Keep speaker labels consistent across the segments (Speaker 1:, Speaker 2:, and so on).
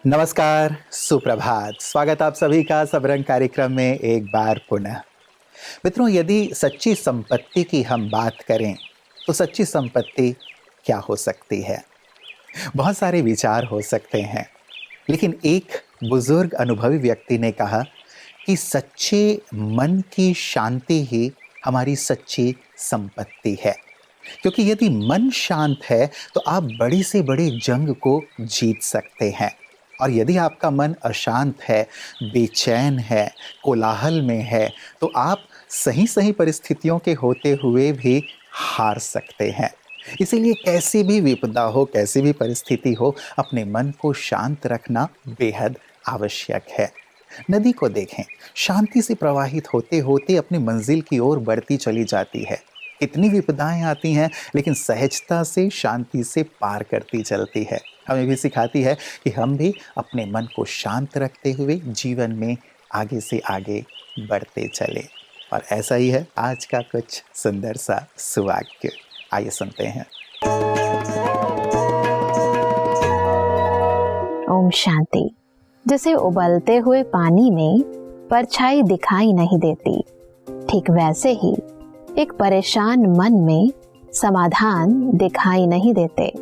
Speaker 1: नमस्कार, सुप्रभात। स्वागत आप सभी का सबरंग कार्यक्रम में एक बार पुनः। मित्रों, यदि सच्ची संपत्ति की हम बात करें, तो सच्ची संपत्ति क्या हो सकती है? बहुत सारे विचार हो सकते हैं, लेकिन एक बुजुर्ग अनुभवी व्यक्ति ने कहा कि सच्चे मन की शांति ही हमारी सच्ची संपत्ति है। क्योंकि यदि मन शांत है, तो आप बड़ी से बड़ी जंग को जीत सकते हैं। और यदि आपका मन अशांत है, बेचैन है, कोलाहल में है, तो आप सही-सही परिस्थितियों के होते हुए भी हार सकते हैं। इसीलिए कैसी भी विपदा हो, कैसी भी परिस्थिति हो, अपने मन को शांत रखना बेहद आवश्यक है। नदी को देखें, शांति से प्रवाहित होते-होते अपनी मंजिल की ओर बढ़ती चली जाती है। कितनी विपदाएं आती हैं, लेकिन सहजता से, शांति से पार करती चलती है। हमें भी सिखाती है कि हम भी अपने मन को शांत रखते हुए जीवन में आगे से आगे बढ़ते चले। और ऐसा ही है आज का कुछ सुंदर सा सुवाक्य। आइए सुनते हैं।
Speaker 2: ओम शांति। जैसे उबलते हुए पानी में परछाई दिखाई नहीं देती, ठीक वैसे ही एक परेशान मन में समाधान दिखाई नहीं देते।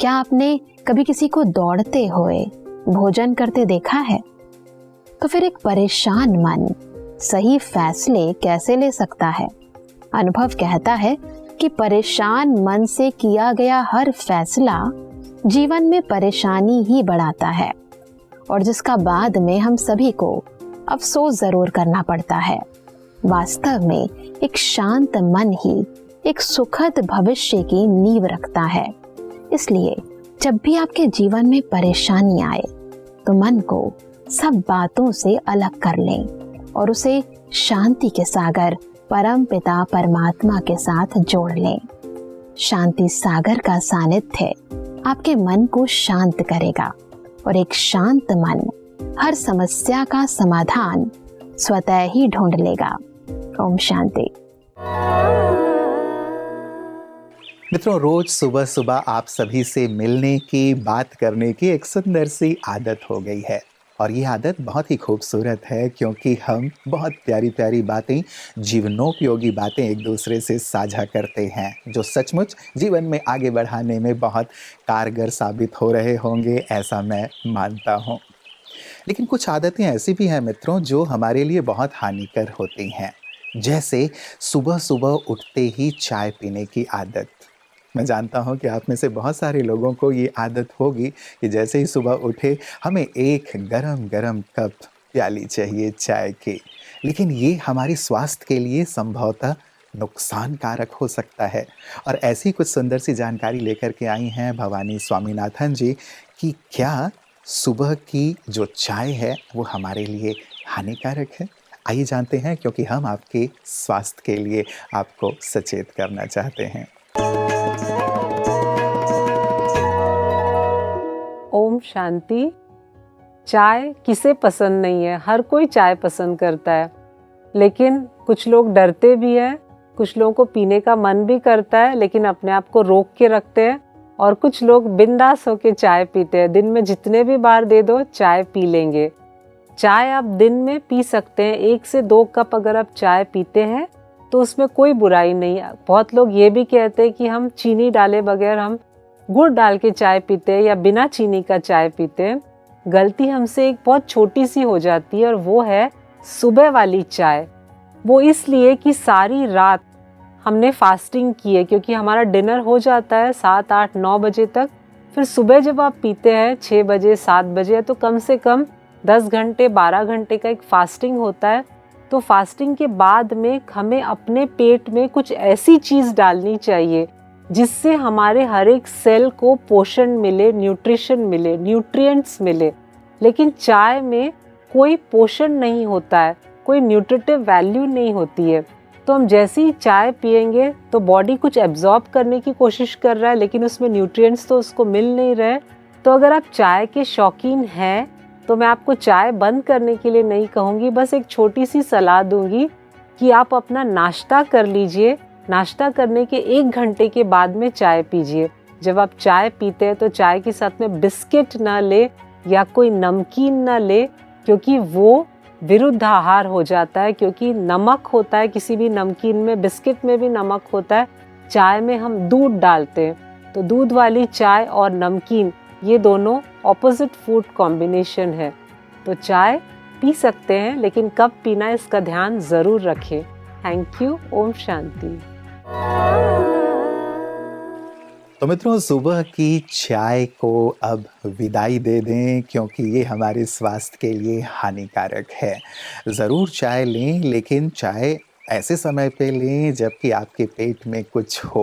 Speaker 2: क्या आपने कभी किसी को दौड़ते हुए भोजन करते देखा है? तो फिर एक परेशान मन सही फैसले कैसे ले सकता है? अनुभव कहता है कि परेशान मन से किया गया हर फैसला जीवन में परेशानी ही बढ़ाता है, और जिसका बाद में हम सभी को अफसोस जरूर करना पड़ता है। वास्तव में एक शांत मन ही एक सुखद भविष्य की नींव रखता है। इसलिए जब भी आपके जीवन में परेशानी आए, तो मन को सब बातों से अलग कर लें और उसे शांति के सागर परम पिता परमात्मा के साथ जोड़ लें। शांति सागर का सानिध्य आपके मन को शांत करेगा, और एक शांत मन हर समस्या का समाधान स्वतः ही ढूंढ लेगा। ओम शांति।
Speaker 1: मित्रों, रोज सुबह सुबह आप सभी से मिलने की, बात करने की एक सुंदर सी आदत हो गई है। और ये आदत बहुत ही खूबसूरत है, क्योंकि हम बहुत प्यारी प्यारी बातें, जीवनोपयोगी बातें एक दूसरे से साझा करते हैं, जो सचमुच जीवन में आगे बढ़ाने में बहुत कारगर साबित हो रहे होंगे, ऐसा मैं मानता हूँ। लेकिन कुछ आदतें ऐसी भी हैं मित्रों, जो हमारे लिए बहुत हानिकर होती हैं। जैसे सुबह सुबह उठते ही चाय पीने की आदत। मैं जानता हूँ कि आप में से बहुत सारे लोगों को ये आदत होगी कि जैसे ही सुबह उठे हमें एक गरम गरम कप प्याली चाहिए चाय की। लेकिन ये हमारी स्वास्थ्य के लिए संभवतः नुकसानकारक हो सकता है। और ऐसी कुछ सुंदर सी जानकारी लेकर के आई हैं भवानी स्वामीनाथन जी कि क्या सुबह की जो चाय है वो हमारे लिए हानिकारक है। आइए जानते हैं, क्योंकि हम आपके स्वास्थ्य के लिए आपको सचेत करना चाहते हैं।
Speaker 3: ओम शांति। चाय किसे पसंद नहीं है? हर कोई चाय पसंद करता है, लेकिन कुछ लोग डरते भी हैं, कुछ लोगों को पीने का मन भी करता है, लेकिन अपने आप को रोक के रखते हैं। और कुछ लोग बिंदास होके चाय पीते हैं। दिन में जितने भी बार दे दो, चाय पी लेंगे। चाय आप दिन में पी सकते हैं, 1 से 2 कप अगर आप चाय पीते हैं तो उसमें कोई बुराई नहीं है। बहुत लोग ये भी कहते हैं कि हम चीनी डाले बगैर हम गुड़ डाल के चाय पीते हैं या बिना चीनी का चाय पीते हैं। गलती हमसे एक बहुत छोटी सी हो जाती है, और वो है सुबह वाली चाय। वो इसलिए कि सारी रात हमने फास्टिंग की है, क्योंकि हमारा डिनर हो जाता है 7, 8, 9 बजे तक। फिर सुबह जब आप पीते हैं 6 बजे, 7 बजे, तो कम से कम 10 घंटे, 12 घंटे का एक फास्टिंग होता है। तो फास्टिंग के बाद में हमें अपने पेट में कुछ ऐसी चीज़ डालनी चाहिए जिससे हमारे हर एक सेल को पोषण मिले, न्यूट्रिशन मिले, न्यूट्रिएंट्स मिले। लेकिन चाय में कोई पोषण नहीं होता है, कोई न्यूट्रिटिव वैल्यू नहीं होती है। तो हम जैसे ही चाय पिएंगे तो बॉडी कुछ एब्जॉर्ब करने की कोशिश कर रहा है, लेकिन उसमें न्यूट्रिएंट्स तो उसको मिल नहीं रहे। तो अगर आप चाय के शौकीन हैं तो मैं आपको चाय बंद करने के लिए नहीं कहूँगी, बस एक छोटी सी सलाह दूंगी कि आप अपना नाश्ता कर लीजिए। नाश्ता करने के 1 घंटे के बाद में चाय पीजिए। जब आप चाय पीते हैं तो चाय के साथ में बिस्किट ना ले, या कोई नमकीन ना ले, क्योंकि वो विरुद्ध आहार हो जाता है। क्योंकि नमक होता है किसी भी नमकीन में, बिस्किट में भी नमक होता है, चाय में हम दूध डालते हैं, तो दूध वाली चाय और नमकीन ये दोनों ऑपोजिट फूड कॉम्बिनेशन है। तो चाय पी सकते हैं, लेकिन कब पीना इसका ध्यान जरूर रखें। Thank you. ओम शांति।
Speaker 1: तो मित्रों, सुबह की चाय को अब विदाई दे दें, क्योंकि ये हमारे स्वास्थ्य के लिए हानिकारक है। ज़रूर चाय लें, लेकिन चाय ऐसे समय पे लें जबकि आपके पेट में कुछ हो।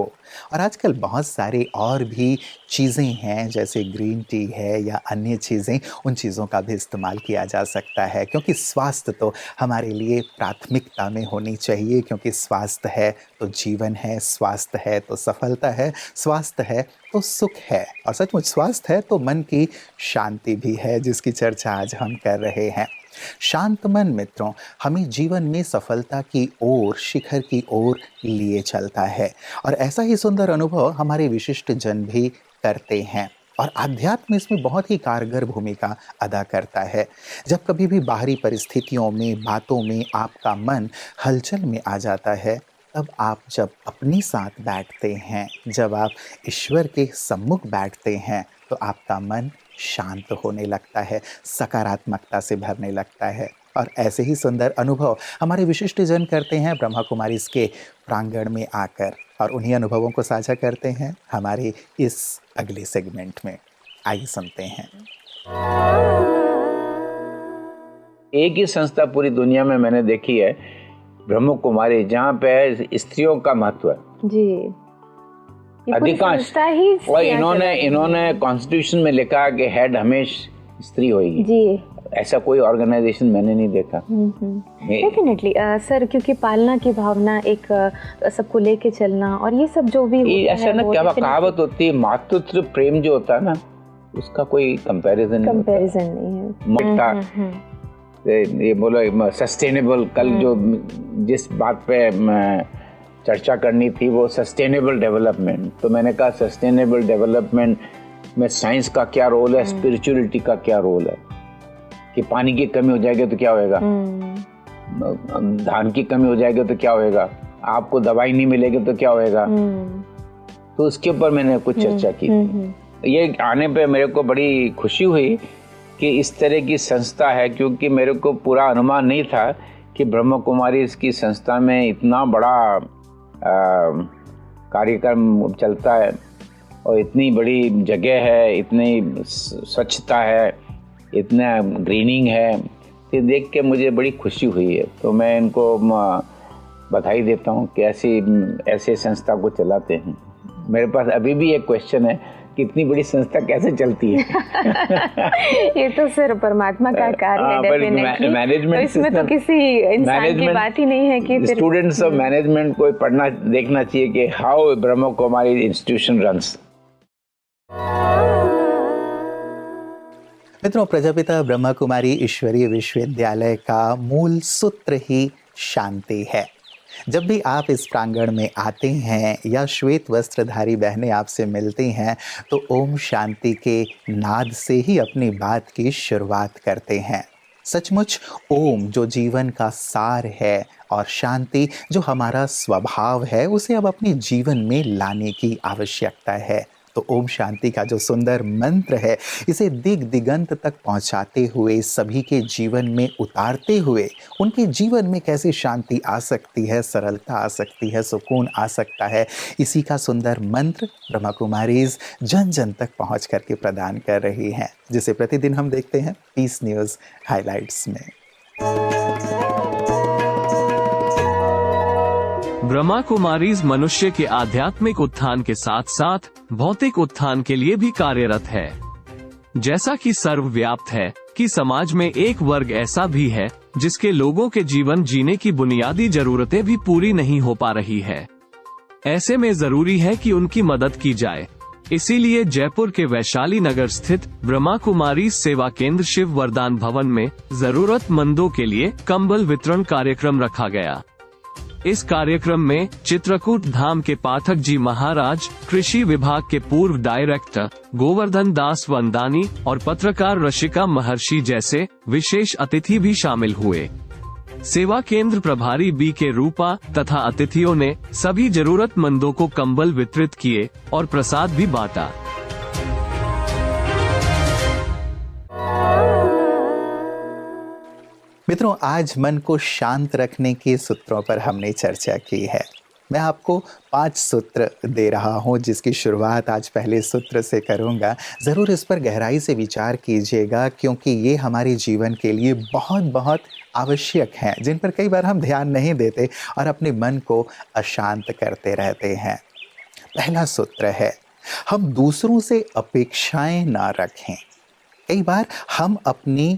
Speaker 1: और आजकल बहुत सारी और भी चीज़ें हैं, जैसे ग्रीन टी है या अन्य चीज़ें, उन चीज़ों का भी इस्तेमाल किया जा सकता है, क्योंकि स्वास्थ्य तो हमारे लिए प्राथमिकता में होनी चाहिए। क्योंकि स्वास्थ्य है तो जीवन है, स्वास्थ्य है तो सफलता है, स्वास्थ्य है तो सुख है, और सचमुच स्वास्थ्य है तो मन की शांति भी है, जिसकी चर्चा आज हम कर रहे हैं। शांत मन मित्रों हमें जीवन में सफलता की ओर, शिखर की ओर लिए चलता है, और ऐसा ही सुंदर अनुभव हमारे विशिष्ट जन भी करते हैं। और आध्यात्म इसमें बहुत ही कारगर भूमिका अदा करता है। जब कभी भी बाहरी परिस्थितियों में, बातों में आपका मन हलचल में आ जाता है, तब आप जब अपने साथ बैठते हैं, जब आप ईश्वर के सम्मुख बैठते हैं, तो आपका मन शांत होने लगता है, सकारात्मकता से भरने लगता है। और ऐसे ही सुंदर अनुभव हमारे विशिष्ट जन करते हैं ब्रह्मा कुमारी इसके प्रांगण में आकर, और उन्हीं अनुभवों को साझा करते हैं हमारे इस अगले सेगमेंट में। आइए सुनते हैं।
Speaker 4: एक ही संस्था पूरी दुनिया में मैंने देखी है, ब्रह्मा कुमारी, जहाँ पे स्त्रियों का महत्व है
Speaker 5: जी।
Speaker 4: अधिकांश। और इन्होंने कॉन्स्टिट्यूशन में लिखा कि हेड हमेशा स्त्री होगी जी। ऐसा कोई ऑर्गेनाइजेशन मैंने नहीं देखा।
Speaker 5: डेफिनेटली सर, क्योंकि पालना की भावना, एक सबको लेके चलना, और ये सब जो भी
Speaker 4: ऐसा ना, क्या कहावत होती है, मातृत्व प्रेम जो होता है ना, उसका कोई कंपैरिजन नहीं है। ये बोलो सस्टेनेबल, कल जो जिस बात पे चर्चा करनी थी वो सस्टेनेबल डेवलपमेंट, तो मैंने कहा सस्टेनेबल डेवलपमेंट में साइंस का क्या रोल है, स्पिरिचुअलिटी का क्या रोल है। कि पानी की कमी हो जाएगी तो क्या होएगा, धान की कमी हो जाएगी तो क्या होएगा, आपको दवाई नहीं मिलेगी तो क्या होएगा। तो उसके ऊपर मैंने कुछ चर्चा की थी। ये आने पे मेरे को बड़ी खुशी हुई कि इस तरह की संस्था है, क्योंकि मेरे को पूरा अनुमान नहीं था कि ब्रह्मा कुमारी इसकी संस्था में इतना बड़ा कार्यक्रम चलता है, और इतनी बड़ी जगह है, इतनी स्वच्छता है, इतना ग्रीनिंग है। ये देख के मुझे बड़ी खुशी हुई है, तो मैं इनको बधाई देता हूँ कि ऐसे संस्था को चलाते हैं। मेरे पास अभी भी एक क्वेश्चन है कि इतनी बड़ी संस्था कैसे चलती है।
Speaker 5: ये तो सर परमात्मा का कार्य है डेफिनेटली। मैनेजमेंट, तो इसमें तो किसी इंसान की बात ही नहीं है कि
Speaker 4: स्टूडेंट्स ऑफ मैनेजमेंट को पढ़ना देखना चाहिए कि how Brahma Kumari institution runs.
Speaker 1: मित्रों, प्रजापिता ब्रह्मा कुमारी ईश्वरीय विश्वविद्यालय का मूल सूत्र ही शांति है। जब भी आप इस प्रांगण में आते हैं या श्वेत वस्त्रधारी बहनें आपसे मिलती हैं, तो ओम शांति के नाद से ही अपनी बात की शुरुआत करते हैं। सचमुच ओम जो जीवन का सार है, और शांति जो हमारा स्वभाव है, उसे अब अपने जीवन में लाने की आवश्यकता है। तो ओम शांति का जो सुंदर मंत्र है, इसे दिग दिगंत तक पहुंचाते हुए, सभी के जीवन में उतारते हुए, उनके जीवन में कैसे शांति आ सकती है, सरलता आ सकती है, सुकून आ सकता है, इसी का सुंदर मंत्र ब्रह्मा कुमारीज जन जन तक पहुंच करके प्रदान कर रही हैं, जिसे प्रतिदिन हम देखते हैं पीस न्यूज़ हाइलाइट्स में।
Speaker 6: ब्रह्मा कुमारीज मनुष्य के आध्यात्मिक उत्थान के साथ साथ भौतिक उत्थान के लिए भी कार्यरत है। जैसा कि सर्वव्याप्त है कि समाज में एक वर्ग ऐसा भी है जिसके लोगों के जीवन जीने की बुनियादी जरूरतें भी पूरी नहीं हो पा रही है। ऐसे में जरूरी है कि उनकी मदद की जाए। इसीलिए जयपुर के वैशाली नगर स्थित ब्रह्मा कुमारी सेवा केंद्र शिव वरदान भवन में जरूरतमंदों के लिए कंबल वितरण कार्यक्रम रखा गया। इस कार्यक्रम में चित्रकूट धाम के पाठक जी महाराज, कृषि विभाग के पूर्व डायरेक्टर गोवर्धन दास वंदानी और पत्रकार रशिका महर्षि जैसे विशेष अतिथि भी शामिल हुए। सेवा केंद्र प्रभारी बी के रूपा तथा अतिथियों ने सभी जरूरतमंदों को कंबल वितरित किए और प्रसाद भी बांटा।
Speaker 1: मित्रों, आज मन को शांत रखने के सूत्रों पर हमने चर्चा की है। मैं आपको 5 सूत्र दे रहा हूं, जिसकी शुरुआत आज पहले सूत्र से करूंगा। ज़रूर इस पर गहराई से विचार कीजिएगा, क्योंकि ये हमारे जीवन के लिए बहुत बहुत आवश्यक हैं, जिन पर कई बार हम ध्यान नहीं देते और अपने मन को अशांत करते रहते हैं। पहला सूत्र है, हम दूसरों से अपेक्षाएं ना रखें। कई बार हम अपनी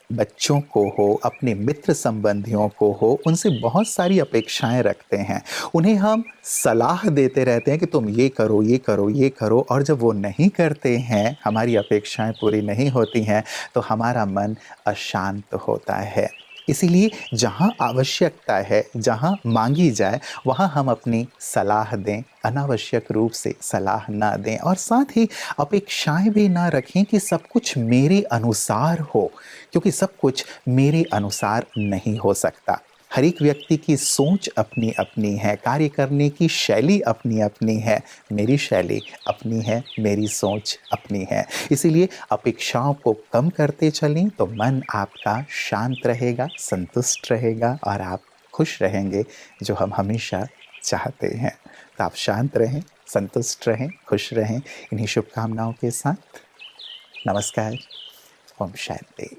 Speaker 1: बच्चों को हो, अपने मित्र संबंधियों को हो, उनसे बहुत सारी अपेक्षाएं रखते हैं। उन्हें हम सलाह देते रहते हैं कि तुम ये करो, ये करो, ये करो, और जब वो नहीं करते हैं, हमारी अपेक्षाएं पूरी नहीं होती हैं, तो हमारा मन अशांत होता है। इसीलिए जहाँ आवश्यकता है, जहाँ मांगी जाए, वहाँ हम अपनी सलाह दें, अनावश्यक रूप से सलाह ना दें, और साथ ही अपेक्षाएं भी ना रखें कि सब कुछ मेरे अनुसार हो, क्योंकि सब कुछ मेरे अनुसार नहीं हो सकता। हर एक व्यक्ति की सोच अपनी अपनी है, कार्य करने की शैली अपनी अपनी है। मेरी शैली अपनी है, मेरी सोच अपनी है। इसीलिए अपेक्षाओं को कम करते चलें तो मन आपका शांत रहेगा, संतुष्ट रहेगा और आप खुश रहेंगे, जो हम हमेशा चाहते हैं। तो आप शांत रहें, संतुष्ट रहें, खुश रहें। इन्हीं शुभकामनाओं के साथ नमस्कार। ओम शांति।